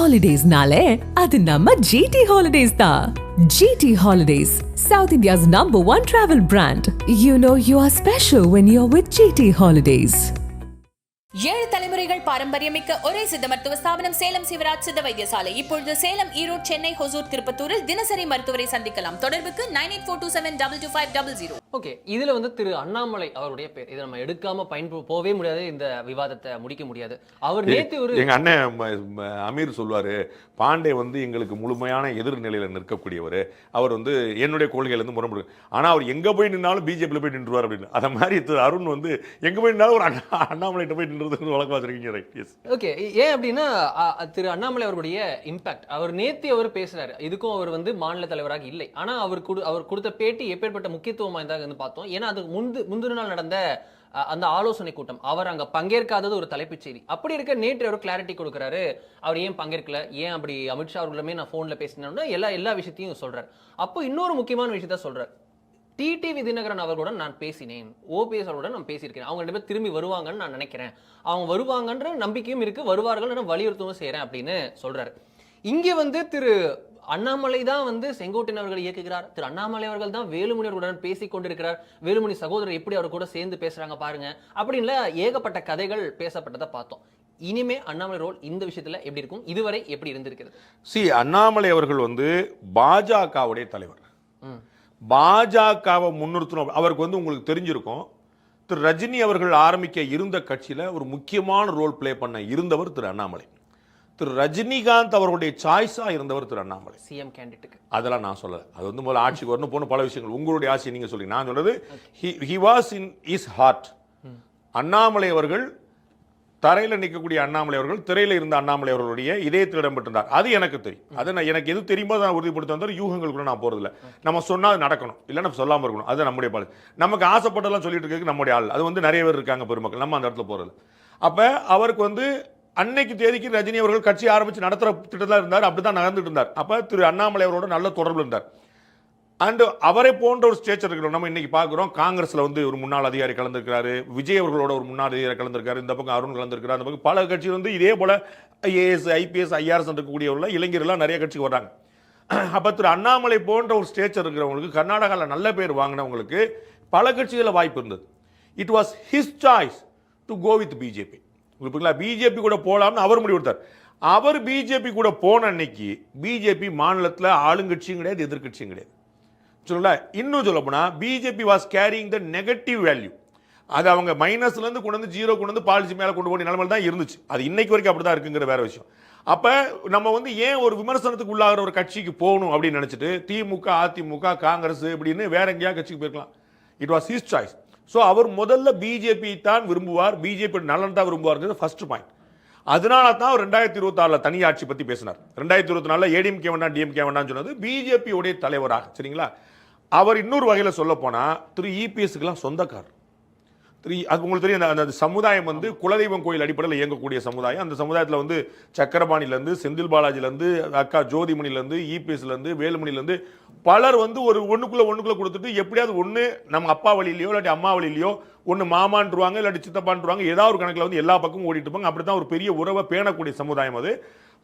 Holidays-nale, adu namma GT Holidays da. GT Holidays, South India's #1 travel brand. You know you are special when you're with GT Holidays. 7 தலைமுறைகள் பாரம்பரியமிக்க ஒரே சித்த மருத்துவ ஸ்தாபனம் சேலம் சிவராஜ் சித்த வைத்தியசாலை. இப்பொழுது சேலம், ஈரோடு, சென்னை, ஹொசூர், திருப்பத்தூரில் தினசரி மருத்துவரை சந்திக்கலாம். தொடர்புக்கு 9842722500. ஓகே, இதுல திரு அண்ணாமலை அவருடைய பேர். இதை நம்ம எடுக்காம போவே முடியாது, இந்த விவாதத்தை முடிக்க முடியாது. அவர் நேத்து எங்க அண்ணன் அமீர் சொல்வாரு, பாண்டே எங்களுக்கு முழுமையான எதிர்நிலையில நிற்கக்கூடியவர். அவர் என்னுடைய கொள்கையில இருந்து முரண்படு. ஆனா அவர் எங்க போய் நின்னாலும் பிஜேபியில போய் நின்றுவார் அப்படின்னு. அத மாதிரி திரு அருண் எங்க போய் நின்னாலும் ஒரு அண்ணாமலைகிட்ட போய் ஓகே, ஏன் அப்படின்னா திரு அண்ணாமலை அவருடைய இம்பாக்ட். அவர் நேத்து அவர் பேசுறாரு, இதுக்கும் அவர் மாநில தலைவராக இல்லை. ஆனா அவர் கொடுத்த பேட்டி எப்பேற்பட்ட முக்கியத்துவம் வாய்ந்ததாக பார்த்தோம். ஏன்னா அது முந்தின நாள் நடந்த அந்த ஆலோசனை கூட்டம், அவர் அங்க பங்கேற்காதது ஒரு தலைப்புச் செய்தி. அப்படி இருக்க நேற்று அவர் கிளாரிட்டி கொடுக்கிறாரு. அவர் ஏன் பங்கேற்கல, ஏன் அப்படி அமித்ஷா அவர்களுமே நான் போன்ல பேசினேன்னா எல்லா விஷயத்தையும் சொல்றாரு. அப்போ இன்னொரு முக்கியமான விஷயத்த சொல்றாரு. டிடிவி தினகரன் அவர்களுடன் நான் பேசினேன், ஓபிஎஸ் அவர்களுடன் நான் பேசியிருக்கேன். அவங்க 2 பேர் திரும்பி வருவாங்கன்னு நான் நினைக்கிறேன். அவங்க வருவாங்கன்ற நம்பிக்கையும் இருக்கு, வருவார்கள் நான் வலியுறுத்தவும் செய்யறேன் அப்படின்னு சொல்றாரு. இங்க திரு அண்ணாமலை தான் செங்கோட்டையன் அவர்களை இயக்குகிறார். திரு அண்ணாமலை அவர்கள் தான் வேலுமணி அவர்களுடன் பேசிக் கொண்டிருக்கிறார். வேலுமணி சகோதரர் எப்படி அவர் கூட சேர்ந்து பேசுறாங்க பாருங்க அப்படின்ல ஏகப்பட்ட கதைகள் பேசப்பட்டதை பார்த்தோம். இனிமே அண்ணாமலை ரோல் இந்த விஷயத்துல எப்படி இருக்கும், இதுவரை எப்படி இருந்திருக்கிறது? அண்ணாமலை அவர்கள் பாஜகவுடைய தலைவர். பாஜகவை முன்னிறுத்தணும். அவருக்கு உங்களுக்கு தெரிஞ்சிருக்கும், திரு ரஜினி அவர்கள் ஆரம்பிக்க இருந்த கட்சியில ஒரு முக்கியமான ரோல் பிளே பண்ண இருந்தவர் திரு அண்ணாமலை. திரு ரஜினிகாந்த் அவர்களுடைய சாய்ஸா இருந்தவர் திரு அண்ணாமலை. சிஎம் கேண்டிடேட் அதெல்லாம் நான் சொல்லல. அது முதல்ல ஆட்சிக்கு வரணும் போன பல விஷயங்கள் உங்களுடைய ஆட்சி நீங்க சொல்லி, நான் சொல்றது he was in his heart. Annamalai அவர்கள் தரையில் நிற்கக்கூடிய அண்ணாமலை அவர்கள், திரையில இருந்த அண்ணாமலை அவர்களுடைய இதயத்தில் இடம்பெற்றிருந்தார். அது எனக்கு தெரியும். அதை எனக்கு எது தெரியுமோ நான் உறுதிப்படுத்த வந்தார். யூகங்களுக்குள்ள நான் போறதில்ல. நம்ம சொன்னா அது நடக்கணும், இல்லை நம்ம சொல்லாம இருக்கணும். அது நம்முடைய பால். நமக்கு ஆசைப்பட்டெல்லாம் சொல்லிட்டு இருக்கிறது நம்முடைய ஆள். அது நிறைய பேர் இருக்காங்க பெருமக்கள், நம்ம அந்த இடத்துல போறதில்ல. அப்ப அவருக்கு அன்னைக்கு தேதிக்கு ரஜினி அவர்கள் கட்சி ஆரம்பிச்சு நடத்துற திட்டத்தில் இருந்தார், அப்படிதான் நடந்துட்டு இருந்தார். அப்ப திரு அண்ணாமலை அவரோட நல்ல தொடர்பு இருந்தார். அண்ட் அவரை போன்ற ஒரு ஸ்டேச்சர் இருக்கிறோம். நம்ம இன்னைக்கு பார்க்குறோம், காங்கிரஸ்ல ஒரு முன்னாள் அதிகாரி கலந்துருக்காரு, விஜய் அவர்களோட ஒரு முன்னாள் அதிகாரி கலந்துருக்காரு, இந்த பக்கம் அருண் கலந்துருக்காரு, அந்த பக்கம் பல கட்சி இதே போல ஐஏஎஸ், ஐபிஎஸ், ஐஆர்எஸ் இருக்கக்கூடியவர்கள் இளைஞர்கள் நிறைய கட்சிக்கு வர்றாங்க. அப்ப திரு அண்ணாமலை போன்ற ஒரு ஸ்டேச்சர் இருக்கிறவங்களுக்கு, கர்நாடகாவில் நல்ல பேர் வாங்கினவங்களுக்கு பல கட்சிகளில் வாய்ப்பு இருந்தது. It was his choice to go with BJP. BJP கூட போலாம்னு அவர் முடிவெடுத்தார். அவர் பிஜேபி கூட போன அன்னைக்கு பிஜேபி மாநிலத்தில் ஆளுங்கட்சியும் கிடையாது, எதிர்கட்சியும் கிடையாது. இன்னும் சொல்ல போனா BJP was carrying the negative value. அது அவங்க மைனஸ்ல இருந்து கொண்டு வந்து ஜீரோ கொண்டு வந்து பாலிசி மேல கொண்டு போன நிலைமையில தான் இருந்துச்சு. அது இன்னைக்கு வரைக்கும் அப்படிதான் இருக்குங்கிற வேற விஷயம். அப்ப நம்ம ஏன் ஒரு விமர்சனத்துக்கு உள்ளாகிற ஒரு கட்சிக்கு போகணும் அப்படின்னு நினைச்சிட்டு திமுக, அதிமுக, காங்கிரஸ் இப்படின்னு வேற எங்கேயா கட்சிக்கு போயிருக்கலாம். It was his choice. So அவர் முதல்ல பிஜேபி தான் விரும்புவார், பிஜேபி நலன் தான் விரும்புவார், ஃபர்ஸ்ட் பாயிண்ட். அதனால தான் அவர் 2026 தனியாட்சி பத்தி பேசினார். 2024 ஏடிஎம்கே வேண்டாம், டிஎம்கே வேண்டாம் சொன்னது பிஜேபியோடைய தலைவராக. சரிங்களா? அவர் இன்னொரு வகையில் சொல்ல போனா திரு இபிஎஸ்க்குலாம் சொந்தக்காரர். அது உங்களுக்கு தெரியும், அந்த சமுதாயம் குலதெய்வம் கோயில் அடிப்படையில் இயங்கக்கூடிய சமுதாயம். அந்த சமுதாயத்தில் சக்கரபாணிலேருந்து, செந்தில் பாலாஜிலேருந்து, அக்கா ஜோதிமணிலேருந்து, இபிஎஸ்லேருந்து, வேலுமணிலேருந்து பலர் ஒரு ஒன்றுக்குள்ள கொடுத்துட்டு எப்படியாவது ஒன்று நம்ம அப்பா வழியிலையோ இல்லாட்டி அம்மா வழியிலையோ ஒன்று மாமான்ருவாங்க இல்லாட்டி சித்தப்பான்ருவாங்க, ஏதாவது ஒரு கணக்கில் எல்லா பக்கமும் ஓடிட்டு இருப்பாங்க. அப்படி தான் ஒரு பெரிய உறவை பேணக்கூடிய சமுதாயம் அது.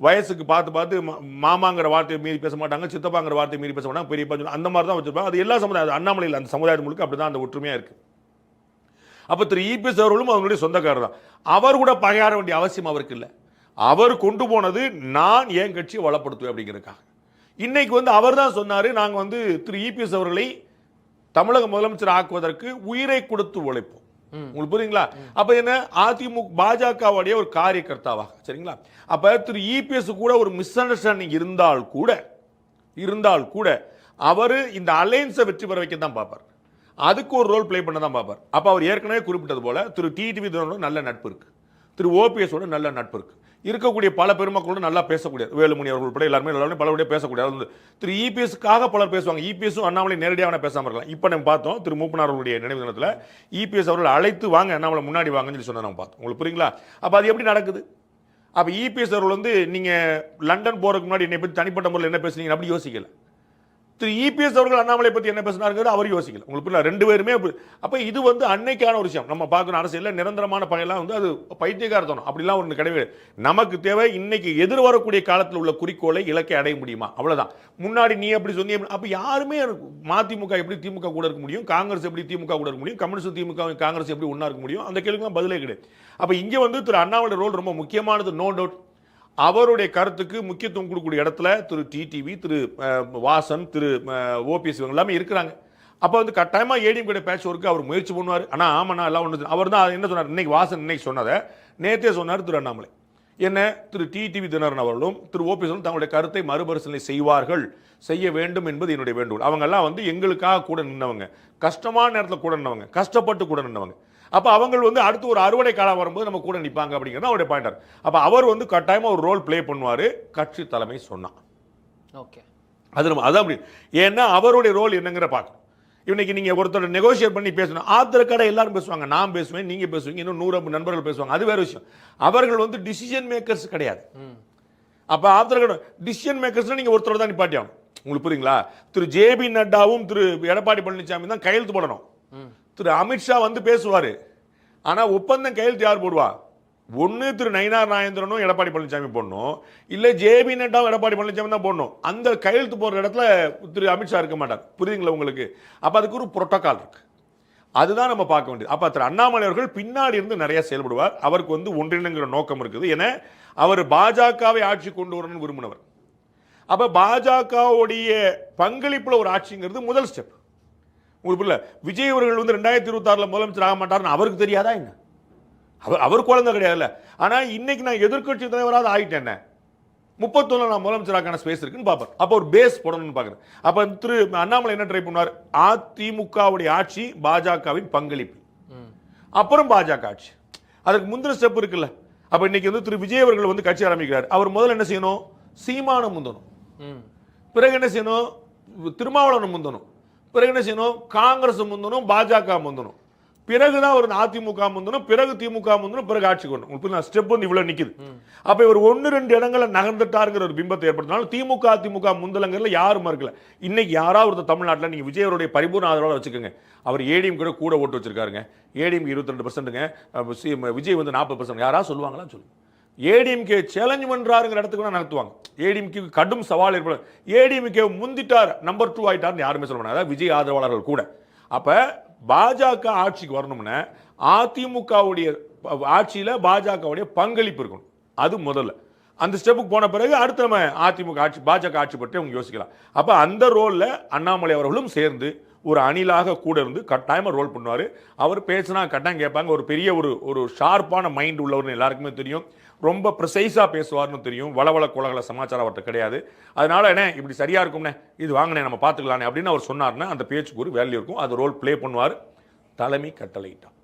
வயசுக்கு பார்த்து மாமாங்கிற வார்த்தையை மீறி பேச மாட்டாங்க, சித்தப்பாங்கிற வார்த்தையை மீறி பேச மாட்டாங்க, பெரியப்பா அந்த மாதிரி தான் வச்சிருப்பாங்க. அது எல்லா சமுதாயம், அண்ணாமலையில் அந்த சமுதாயத்து முழுக்க அப்படி தான் அந்த ஒற்றுமையாக இருக்கு. அப்ப திரு இபிஎஸ் அவர்களும் அவங்களுடைய சொந்தக்காரர் தான். அவர் கூட பகையாற வேண்டிய அவசியம் அவருக்கு இல்லை. அவர் கொண்டு போனது நான் என் கட்சியை வளப்படுத்துவேன் அப்படிங்கிறதுக்காக. இன்னைக்கு அவர் தான் சொன்னாரு, நாங்க திரு இபிஎஸ் அவர்களை தமிழக முதலமைச்சர் ஆக்குவதற்கு உயிரை கொடுத்து உழைப்போம். உங்களுக்கு புரியுங்களா? அப்ப என்ன, அதிமுக பாஜகவுடைய ஒரு காரியகர்த்தாவாக. சரிங்களா? அப்ப திரு இபிஎஸ் கூட ஒரு மிஸ் அண்டர்ஸ்டாண்டிங் இருந்தால் கூட அவரு இந்த அலையன்ஸை வெற்றி பெற வைக்க தான் பார்ப்பார். அதுக்கு ஒரு ரோல் பிளே பண்ண தான் பார்ப்பார். அப்ப அவர் ஏற்கனவே குறிப்பிட்டது போல திரு டிடிவி நல்ல நட்பு இருக்கு, திரு ஓபிஎஸ் நல்ல நட்பு இருக்கு, இருக்கக்கூடிய பல பெருமக்களோடு நல்லா பேசக்கூடிய வேலுமணி அவர்கள் உட்பட எல்லாருமே பலருடைய பேசக்கூடிய திரு இபிஎஸ்க்காக பலர் பேசுவாங்க. இபிஎஸும் அண்ணாமலை நேரடியாக பேசாம இருக்கலாம். இப்ப நம்ம பார்த்தோம் திரு மூப்பனார் அவர்களுடைய நினைவு தினத்தில் இபிஎஸ் அவர்கள் அழைத்து வாங்க, அண்ணாமலை முன்னாடி வாங்கன்னு சொல்லி சொன்ன நம்ம பார்த்தோம். உங்களுக்கு புரியுங்களா? அப்ப அது எப்படி நடக்குது? அப்ப இபிஎஸ் அவர்கள் நீங்க லண்டன் போறதுக்கு முன்னாடி என்னை பற்றி தனிப்பட்ட முறையில் என்ன பேசுனீங்க அப்படி யோசிக்கல. திரு இபிஎஸ் அவர்கள் அண்ணாமலை பத்தி என்ன பேசினாருங்கிறது அவர் யோசிக்கல. உங்களுக்கு ரெண்டு பேருமே. அப்ப இது வந்து அன்னைக்கான ஒரு விஷயம். நம்ம பார்க்கணும், அரசியல்ல நிரந்தரமான பகையெல்லாம் வந்து அது பைத்தியக்காரத்தனம் அப்படிலாம் ஒன்று கிடையாது. நமக்கு தேவை இன்னைக்கு எதிர்வரக்கூடிய காலத்தில் உள்ள குறிக்கோளை இலக்கை அடைய முடியுமா, அவ்வளவுதான். முன்னாடி நீ எப்படி சொன்னீங்க, அப்ப யாருமே மதிமுக எப்படி திமுக கூட இருக்க முடியும், காங்கிரஸ் எப்படி திமுக கூட இருக்க முடியும், கம்யூனிஸ்ட் திமுக காங்கிரஸ் எப்படி ஒன்னா இருக்க முடியும், அந்த கேள்விக்கு பதிலே கிடையாது. அப்ப இங்க வந்து திரு அண்ணாமலை ரோல் ரொம்ப முக்கியமானது, நோ டவுட். அவருடைய கருத்துக்கு முக்கியத்துவம் கொடுக்கக்கூடிய இடத்துல திரு டிடிவி, திரு வாசன், திரு ஓபிஎஸ் இவங்க எல்லாமே இருக்கிறாங்க. அப்போ வந்து கட்டாயமாக ஏடிஎம் கூட பேட்ச் ஒர்க்கு அவர் முயற்சி பண்ணுவார். ஆனால் ஆமாண்ணா எல்லாம் ஒன்று. அவர் தான் என்ன சொன்னார், இன்னைக்கு வாசன் இன்னைக்கு சொன்னதை நேற்றே சொன்னார் திரு அண்ணாமலை. என்ன, திரு டிடிவி தினகரன் அவர்களும் திரு ஓபிஎஸ் தங்களுடைய கருத்தை மறுபரிசீலனை செய்வார்கள், செய்ய வேண்டும் என்பது என்னுடைய வேண்டுகோள். அவங்கெல்லாம் வந்து எங்களுக்காக கூட நின்றவங்க, கஷ்டமான நேரத்தில் கூட நின்றவங்க, கஷ்டப்பட்டு கூட நின்றவங்க. அப்ப அவங்க வந்து அடுத்து ஒரு அறுவடை காலம் வரும்போது நம்ம கூட நிற்பாங்க அப்படிங்கிறது அவருடைய பாயிண்டர். அப்ப அவர் வந்து கட்டாயமா ஒரு ரோல் பிளே பண்ணுவாரு, கட்சி தலைமை சொன்னா. ஓகே, அது நம்ம அதான் அப்படி. ஏன்னா அவருடைய ரோல் என்னங்கிற பார்க்கணும். இன்னைக்கு நீங்க ஒருத்தர் நெகோசியேட் பண்ணி பேசணும், ஆத்திர கடை எல்லாரும் பேசுவாங்க, நான் பேசுவேன், நீங்க பேசுவீங்க, இன்னும் 100 நண்பர்கள் பேசுவாங்க, அது வேற விஷயம். அவர்கள் வந்து டிசிஷன் மேக்கர்ஸ் கிடையாது. அப்ப ஆத்திர கடை டிசிஷன் மேக்கர்ஸ் நீங்க ஒருத்தர் தான் நிப்பாட்டி ஆகணும். உங்களுக்கு புரியுங்களா? திரு ஜேபி நட்டாவும் திரு எடப்பாடி பழனிசாமி தான் கையெழுத்து போடணும். திரு அமித்ஷா வந்து பேசுவாரு, ஆனா ஒப்பந்தம் கையெழுத்து யார் போடுவா? ஒன்னு திரு நயினார் நாகேந்திரனும் எடப்பாடி பழனிசாமி போடணும், இல்ல ஜேபி நட்டாவும் எடப்பாடி பழனிசாமி தான் போடணும். அந்த கையெழுத்து போடுற இடத்துல திரு அமித்ஷா இருக்க மாட்டார். புரியுதுங்களா உங்களுக்கு? அப்ப அதுக்கு ஒரு புரோட்டோகால் இருக்கு, அதுதான் நம்ம பார்க்க வேண்டியது. அப்ப திரு அண்ணாமலை அவர்கள் பின்னாடி இருந்து நிறைய செயல்படுவார். அவருக்கு வந்து ஒன்றிணைங்கிற நோக்கம் இருக்குது. ஏன்னா அவர் பாஜகவை ஆட்சி கொண்டு வரணும்னு விரும்பினவர். அப்ப பாஜகவுடைய பங்களிப்புல ஒரு ஆட்சிங்கிறது முதல் ஸ்டெப். உங்களுக்கு விஜய் அவர்கள் வந்து 2026 முதலமைச்சர் ஆக மாட்டார்னு அவருக்கு தெரியாதா என்ன? அவர் குழந்தை கிடையாதுல்ல. ஆனா இன்னைக்கு நான் எதிர்கட்சி தலைவராக ஆயிட்டேன், 31 நான் முதலமைச்சரான ஸ்பேஸ் இருக்குன்னு பார்ப்பார். அப்போ ஒரு பேஸ் போடணும்னு பார்க்குறேன். அப்ப திரு அண்ணாமலை என்ன ட்ரை பண்ணுவார், அதிமுகவுடைய ஆட்சி பாஜகவின் பங்களிப்பு, அப்புறம் பாஜக ஆட்சி, அதுக்கு முந்தின ஸ்டெப் இருக்குல்ல. அப்ப இன்னைக்கு வந்து திரு விஜய் அவர்கள் வந்து கட்சி ஆரம்பிக்கிறார். அவர் முதல்ல என்ன செய்யணும், சீமானம் முந்தணும், பிறகு என்ன செய்யணும், திருமாவளவன் முந்தணும், பிறகு என்ன செய்யணும், காங்கிரஸ் முந்தணும், பாஜக முந்தணும், பிறகுதான் ஒரு அதிமுக முந்தணும், பிறகு திமுக முந்தணும், பிறகு ஆட்சிக்கு வரணும். ஸ்டெப் வந்து இவ்வளவு நிக்குது. அப்ப இவர் 1-2 இடங்களை நகர்ந்துட்டாருங்கிற ஒரு பிம்பத்தை ஏற்படுத்தினாலும் திமுக அதிமுக முந்தலங்கிறதுல யாரும் மறுக்கல. இன்னைக்கு யாராவது ஒரு தமிழ்நாட்டில் நீங்க விஜய் அவருடைய பரிபூர்ண ஆதரவோட வச்சுக்கோங்க, அவர் ஏடிஎம் கூட ஓட்டு வச்சிருக்காருங்க. ஏடிஎம் 22%, விஜய் வந்து 40%. யாராவது சொல்லுவாங்களா? சொல்லுங்க. ஏடிஎம்கே சேலஞ்ச் பண்றாருங்கிற இடத்துக்கு கூட நடத்துவாங்க. ஏடிஎம்கே கடும் சவால் ஏற்படும். ஏடிஎம்கே முந்திட்டார், நம்பர் 2 ஆயிட்டார்னு யாருமே சொல்ல மாட்டாங்க, அதாவது விஜய் ஆதரவாளர்கள் கூட. அப்ப பாஜக ஆட்சிக்கு வரணும்னா அதிமுகவுடைய ஆட்சியில பாஜகவுடைய பங்களிப்பு இருக்கணும், அது முதல்ல. அந்த ஸ்டெப்புக்கு போன பிறகு அடுத்து நம்ம அதிமுக ஆட்சி பாஜக ஆட்சி பற்றி அவங்க யோசிக்கலாம். அப்ப அந்த ரோல்ல அண்ணாமலை அவர்களும் சேர்ந்து ஒரு அணிலாக கூட இருந்து கட்டாயமா ரோல் பண்ணுவாரு. அவர் பேசினா கட்டாயம் கேட்பாங்க. ஒரு பெரிய ஒரு ஷார்ப்பான மைண்ட் உள்ளவர்னு எல்லாருக்குமே தெரியும். ரொம்ப ப்ரிசைஸா பேசுவார்னு தெரியும். வளவள குலகல சமாச்சாரம் அவர்கிட்ட கிடையாது. அதனால என்ன இப்படி சரியா இருக்கும்னே, இது வாங்கினே நம்ம பார்த்துக்கலானே அப்படின்னு அவர் சொன்னார்னா அந்த பேச்சுக்கு ஒரு வேல்யூ இருக்கும். அது ரோல் பிளே பண்ணுவார். தலைமை கட்டளையிட்டார்.